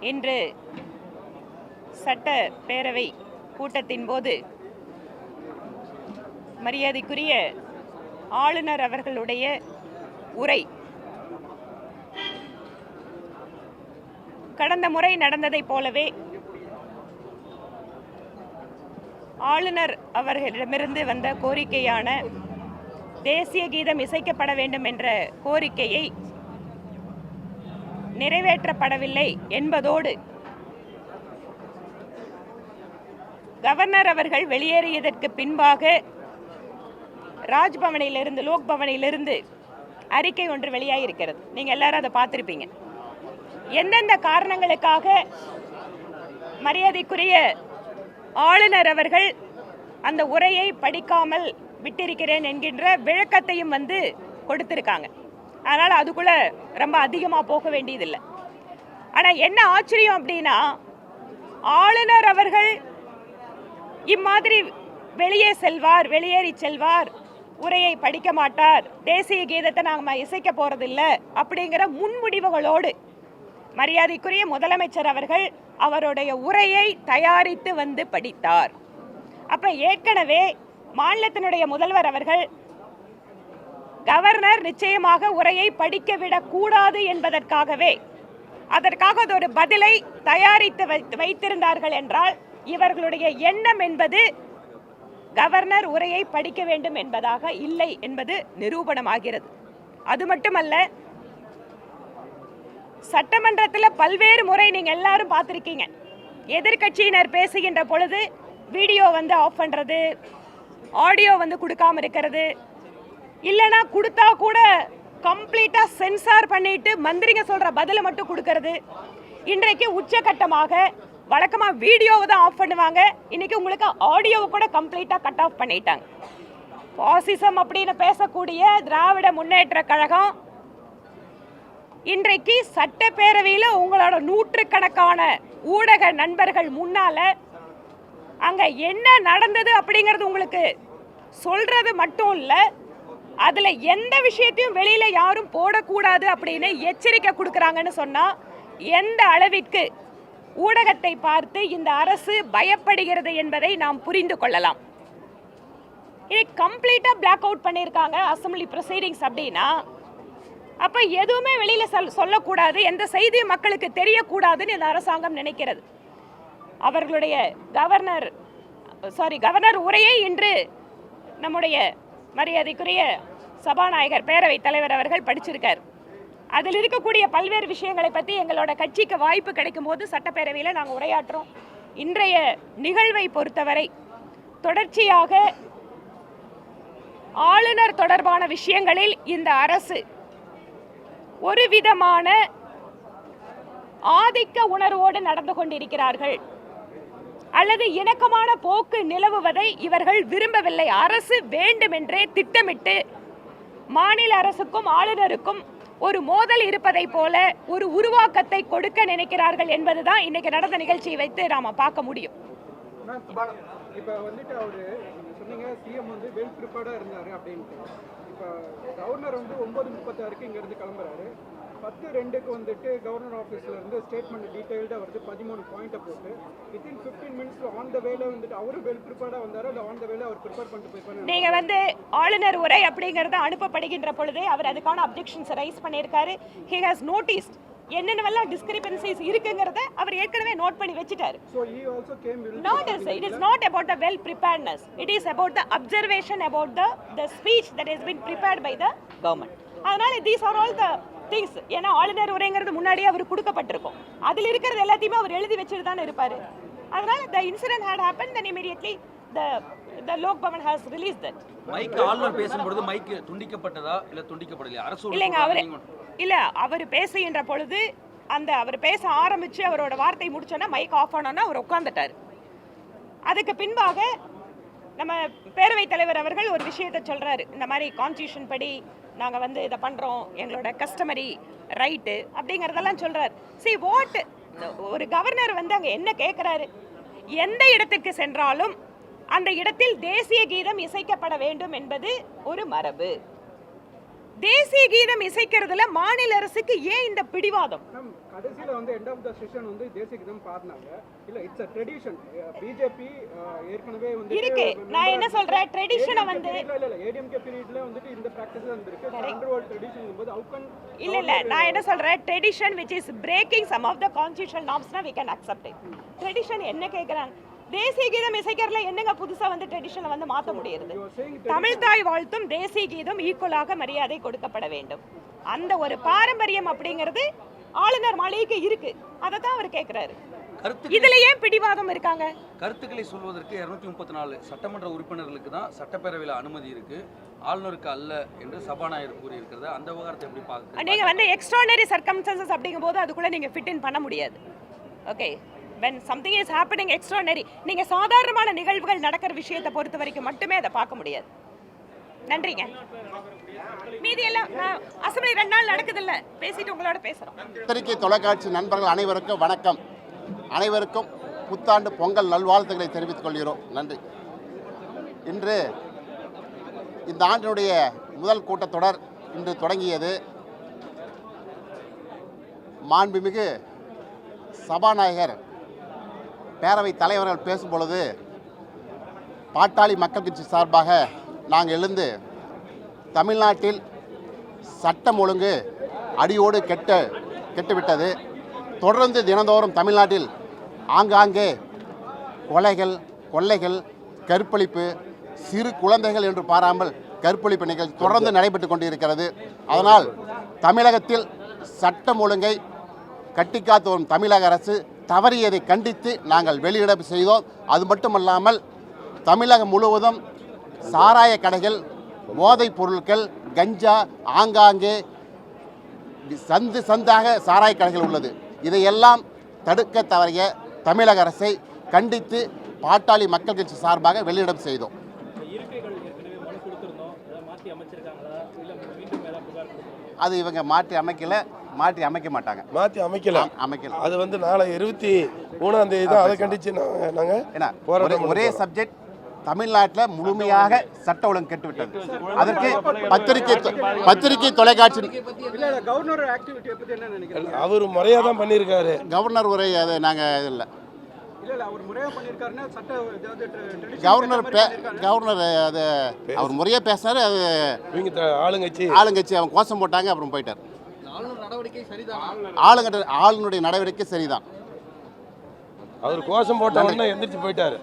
இன்று சட்டப்பேரவை கூட்டத்தின் போது மரியாதைக்குரிய ஆளுநர் அவர்களுடைய உரை கடந்த முறை நடந்ததைப் போலவே ஆளுநர் அவர்களிடமிருந்து வந்த கோரிக்கையான தேசிய கீதம் இசைக்கப்பட வேண்டும் என்ற கோரிக்கையை நிறைவேற்றப்படவில்லை என்பதோடு கவர்னர் அவர்கள் வெளியேறியதற்கு பின்பாக ராஜ்பவனிலிருந்து லோக்பவனிலிருந்து அறிக்கை ஒன்று வெளியாகியிருக்கிறது. நீங்கள் எல்லாரும் அதை பார்த்துருப்பீங்க. எந்தெந்த காரணங்களுக்காக மரியாதைக்குரிய ஆளுநர் அவர்கள் அந்த உரையை படிக்காமல் விட்டிருக்கிறேன் என்கின்ற விளக்கத்தையும் கொடுத்திருக்காங்க. அதனால் அதுக்குள்ள ரொம்ப அதிகமாக போக வேண்டியதில்லை. ஆனால் என்ன ஆச்சரியம் அப்படின்னா, ஆளுநர் அவர்கள் இம்மாதிரி வெளியேறி செல்வார், உரையை படிக்க மாட்டார், தேசிய கீதத்தை நாங்கள் இசைக்க போறதில்லை அப்படிங்கிற முன்முடிவுகளோடு மரியாதைக்குரிய முதலமைச்சர் அவர்கள் அவருடைய உரையை தயாரித்து படித்தார். அப்ப ஏற்கனவே மாநிலத்தினுடைய முதல்வர் அவர்கள் கவர்னர் நிச்சயமாக உரையை படிக்க விடக்கூடாது என்பதற்காகவே அதற்காக ஒரு பதிலை தயாரித்து வைத்திருந்தார்கள் என்றால், இவர்களுடைய எண்ணம் என்பது கவர்னர் உரையை படிக்க வேண்டும் என்பதாக இல்லை என்பது நிரூபணமாகிறது. அது மட்டுமல்ல, சட்டமன்றத்தில் பல்வேறு முறை நீங்க எல்லாரும் பார்த்திருக்கீங்க, எதிர்கட்சியினர் பேசுகின்ற பொழுது வீடியோ ஆஃப் பண்றது, ஆடியோ கொடுக்காம இருக்கிறது, இல்லைனா கொடுத்தா கூட கம்ப்ளீட்டா சென்சார் பண்ணிட்டு மந்திரிங்க சொல்ற பதிலை மட்டும் கொடுக்கறது. இன்றைக்கு உச்சகட்டமாக வழக்கமாக வீடியோவை தான் ஆஃப் பண்ணுவாங்க, இன்னைக்கு உங்களுக்கு ஆடியோவை கூட கம்ப்ளீட்டா கட் ஆஃப் பண்ணிட்டாங்க. பாசிசம் அப்படின்னு பேசக்கூடிய திராவிட முன்னேற்ற கழகம் இன்றைக்கு சட்டப்பேரவையில் உங்களோட நூற்றுக்கணக்கான ஊடக நண்பர்கள் முன்னால அங்க என்ன நடந்தது அப்படிங்கிறது உங்களுக்கு சொல்றது மட்டும் இல்ல, அதுல எந்த விஷயத்தையும் வெளியில யாரும் போடக்கூடாது அப்படின்னு எச்சரிக்கை கொடுக்கறாங்கன்னு சொன்னா, எந்த அளவிற்கு ஊடகத்தை பார்த்து இந்த அரசு பயப்படுகிறது என்பதை நாம் புரிந்து கொள்ளலாம். இது கம்ப்ளீட்டா பிளாக் அவுட் பண்ணியிருக்காங்க அசம்பிளி ப்ரொசீடிங்ஸ் அப்படின்னா, அப்ப எதுவுமே வெளியில சொல்லக்கூடாது, எந்த செய்தியும் மக்களுக்கு தெரியக்கூடாதுன்னு இந்த அரசாங்கம் நினைக்கிறது. அவர்களுடைய கவர்னர் உரையை இன்று நம்முடைய மரியாதைக்குரிய சபாநாயகர் பேரவைத் தலைவர் அவர்கள் படிச்சிருக்கார். அதில் இருக்கக்கூடிய பல்வேறு விஷயங்களை பற்றி எங்களோட கட்சிக்கு வாய்ப்பு கிடைக்கும் போது சட்டப்பேரவையில் நாங்கள் உரையாற்றுறோம். இன்றைய நிகழ்வை பொறுத்தவரை தொடர்ச்சியாக ஆளுநர் தொடர்பான விஷயங்களில் இந்த அரசு ஒரு விதமான ஆதிக்க உணர்வோடு நடந்து கொண்டிருக்கிறார்கள், அல்லது இணக்கமான போக்கு நிலவுவதை இவர்கள் விரும்பவில்லை. அரசு வேண்டுமென்றே திட்டமிட்டு மாநில அரசுக்கும் ஆளுநருக்கும் ஒரு மோதல் இருப்பதை போல ஒரு உருவாக்கத்தை கொடுக்க நினைக்கிறார்கள் என்பதுதான் இன்னைக்கு நடந்த நிகழ்ச்சியை வைத்து நாம பார்க்க முடியும். இப்ப அவரு சொன்னீங்க சிஎம் வெல் ப்ரிப்பேர்டா இருந்தாரு அப்படின்ட்டு. இப்ப கவர்னர் 9:36 இங்க இருந்து கிளம்புறாரு. 10:02 கவர்னர் ஆஃபீஸ்ல இருந்து ஸ்டேட்மெண்ட் டீடைல்டா 13 பாயிண்ட போட்டு வித்தின் 15 மினிட்ஸ்ல ஆன் த வேல அவரு வெல் ப்ரிப்பேர்டா வந்தாரு. அந்த ஆன் த வேல அவர் ப்ரிப்பேர் பண்ணிட்டு போய் பண்ணாரு. நீங்க ஆளுநர் உரை அப்படிங்கறது அனுப்பப்படுகின்ற பொழுதே அவர் அதுக்கான அப்ஜெக்ஷன்ஸ் ரைஸ் பண்ணியிருக்காரு. he has noticed என்னென்னவெல்லாம் டிஸ்கிரிபன்சிஸ் இருக்குங்கிறத அவர் ஏற்கனவே நோட் பண்ணி வச்சிட்டாரு. So he also came well. It is not about the well preparedness. It is about the observation about the speech that has been prepared by the government. அதனால these are all the things. ஏன்னா ஆளுநர் உரைங்கிறது முன்னாடியே அவர் கொடுக்கப்பட்டிருக்கும், அதில் இருக்கிறது எல்லாத்தையுமே அவர் எழுதி வச்சுட்டு தான் இருப்பாரு. அதனால the incident had happened, then immediately the Lok Bhavan has released that. Mic ஆளுநர் பேசும்போது மைக் துண்டிக்கப்பட்டதா இல்ல துண்டிக்கப்படலையா? அரசு இல்லைங்க, இல்ல அவர் பேசுகின்ற பொழுது அவர் பேச ஆரம்பிச்சு அவரோட வார்த்தை முடிச்சோன்னா மைக் ஆஃப் ஆனோன்னா அவர் உட்கார்ந்துட்டார். அதுக்கு பின்பாக நம்ம பேரவைத் தலைவர் அவர்கள் ஒரு விஷயத்தை சொல்றாரு, இந்த மாதிரி கான்ஸ்டிடியூஷன் படி நாங்கள் இதை பண்றோம், எங்களோட கஸ்டமரி ரைட்டு அப்படிங்கிறதெல்லாம் சொல்றாரு. ஒரு கவர்னர் அங்கே என்ன கேட்குறாரு, எந்த இடத்துக்கு சென்றாலும் அந்த இடத்தில் தேசிய கீதம் இசைக்கப்பட வேண்டும் என்பது ஒரு மரபு. தேசிய கீதம் இசைக்கிறதுல மாநில அரசுக்கு ஏன் இந்த பிடிவாதம்? மேம் கடைசியில் வந்து எண்ட் ஆஃப் த செஷன் வந்து தேசிய கீதம் பாடினாங்க. இல்லை இட்ஸ் அ ட்ரெடிஷன். பிஜேபி ஏற்கனவே வந்து இருக்கு. நான் என்ன சொல்றேன், ட்ரெடிஷனை வந்து இல்லை ஏடிஎம்கே பீரியட்ல வந்துட்டு இந்த ப்ராக்டிஸ் இருந்திருக்கு. அண்டர்வேர்ல்ட் ட்ரெடிஷன் போது how can இல்ல நான் என்ன சொல்றேன், tradition which is breaking some of the constitutional norms-னா we can accept it. Tradition என்ன கேக்குறாங்க? தேசிய கீதம் இசைக்கிறதுல என்னங்க புதுசா வந்து ட்ரெடிஷனை வந்து மாற்ற முடியுது? தமிழ் தாய் வாழ்த்தும் தேசிய கீதம் ஈக்குவலாக மரியாதை கொடுக்கப்பட வேண்டும். அந்த ஒரு பாரம்பரியம் அப்படிங்கிறது ஆளுநர் மாளிகைக்கு இருக்கு. அதை தான் அவர் கேட்கிறாரு. இதுல ஏன் பிடிவாதம் இருக்காங்க? கருத்துக்களை சொல்வதற்கு 234 சட்டமன்ற உறுப்பினர்களுக்கு தான் சட்டப்பேரவையில் அனுமதி இருக்கு, ஆளுநருக்கு அல்ல என்று சபாநாயகர் கூறியிருக்கிறது. அந்த விவகாரத்தை எப்படி பார்க்க? நீங்க வந்து எக்ஸ்ட்ரானரி சர்க்கம்ஸ்டன்சஸ் அப்படிங்கும் போது அதுக்குள்ள நீங்க ஃபிட் இன் பண்ண முடியாது. Okay, when something is happening extraordinary, நீங்க சாதாரணமான நிகழ்வுகள் நடக்கிற விஷயத்தை பொறுத்த வரைக்கும் மட்டுமே அதை பார்க்க முடியாது. நன்றிங்க. மீதி எல்லாம் அசெம்பிளி 2 நாள் நடக்குது இல்ல, பேசிட்டு உங்களோட பேசுறோம். பத்திரிகை தொலைக்காட்சி நண்பர்கள் அனைவருக்கும் வணக்கம். அனைவருக்கும் புத்தாண்டு பொங்கல் நல்வாழ்த்துக்களை தெரிவித்துக் கொள்கிறோம். நன்றி. இன்று இந்த ஆண்டினுடைய முதல் கூட்டத்தொடர் இன்று தொடங்கியது. மாண்புமிகு சபாநாயகர் பேரவைத் தலைவர்கள் பேசும் பொழுது பாட்டாளி மக்கள் கட்சி சார்பாக நாங்கள் எழுந்து தமிழ்நாட்டில் சட்டம் ஒழுங்கு அடியோடு கெட்டுவிட்டது. தொடர்ந்து தினந்தோறும் தமிழ்நாட்டில் ஆங்காங்கே கொலைகள், கொள்ளைகள், கற்பழிப்பு, சிறு குழந்தைகள் என்று பாராமல் கற்பழிப்பு நிகழ்ச்சி தொடர்ந்து நடைபெற்று கொண்டிருக்கிறது. அதனால் தமிழகத்தில் சட்டம் ஒழுங்கை கட்டிக்காத்து வரும் தமிழக அரசு தவறியதை கண்டித்து நாங்கள் வெளியிட செய்தோம். அது மட்டுமல்லாமல் தமிழகம் முழுவதும் சாராய கடைகள், போதைப் பொருட்கள், கஞ்சா ஆங்காங்கே சந்தாக சாராய கடைகள் உள்ளது. இதையெல்லாம் தடுக்க தவறிய தமிழக அரசை கண்டித்து பாட்டாளி மக்கள் கட்சி சார்பாக வெளியிடம் செய்தோம். அது இவங்க மாற்றி அமைக்கல, மாற்றி அமைக்க மாட்டாங்க. மாற்றி அமைக்கல. அது வந்து நாளை 23ஆம் தேதி தான் அதை கண்டிச்சு நாங்கள் ஒரே சப்ஜெக்ட் தமிழ்நாட்டில் முழுமையாக சட்ட ஒழுங்கு கெட்டுவிட்டது. அதற்கு பத்திரிகை தொலைக்காட்சி கவர்னர் ஆக்டிவிட்டி பத்தி என்ன நினைக்கிறீங்க? அவர் முறையாக தான் பண்ணியிருக்காரு. கவர்னர் உரை அதை நாங்கள் இல்லை அவர் முறையாக பண்ணியிருக்காருன்னா சட்ட கவர்னர் அது அவர் முறையாக பேசினாரு. அது இவங்க ஆளுங்கட்சி அவங்க கோஷம் போட்டாங்க, அப்புறம் போயிட்டார். ஆளுநருடைய நடவடிக்கை சரிதான். அவர் கோஷம் போட்ட உடனே எந்திரிச்சு போயிட்டாரு.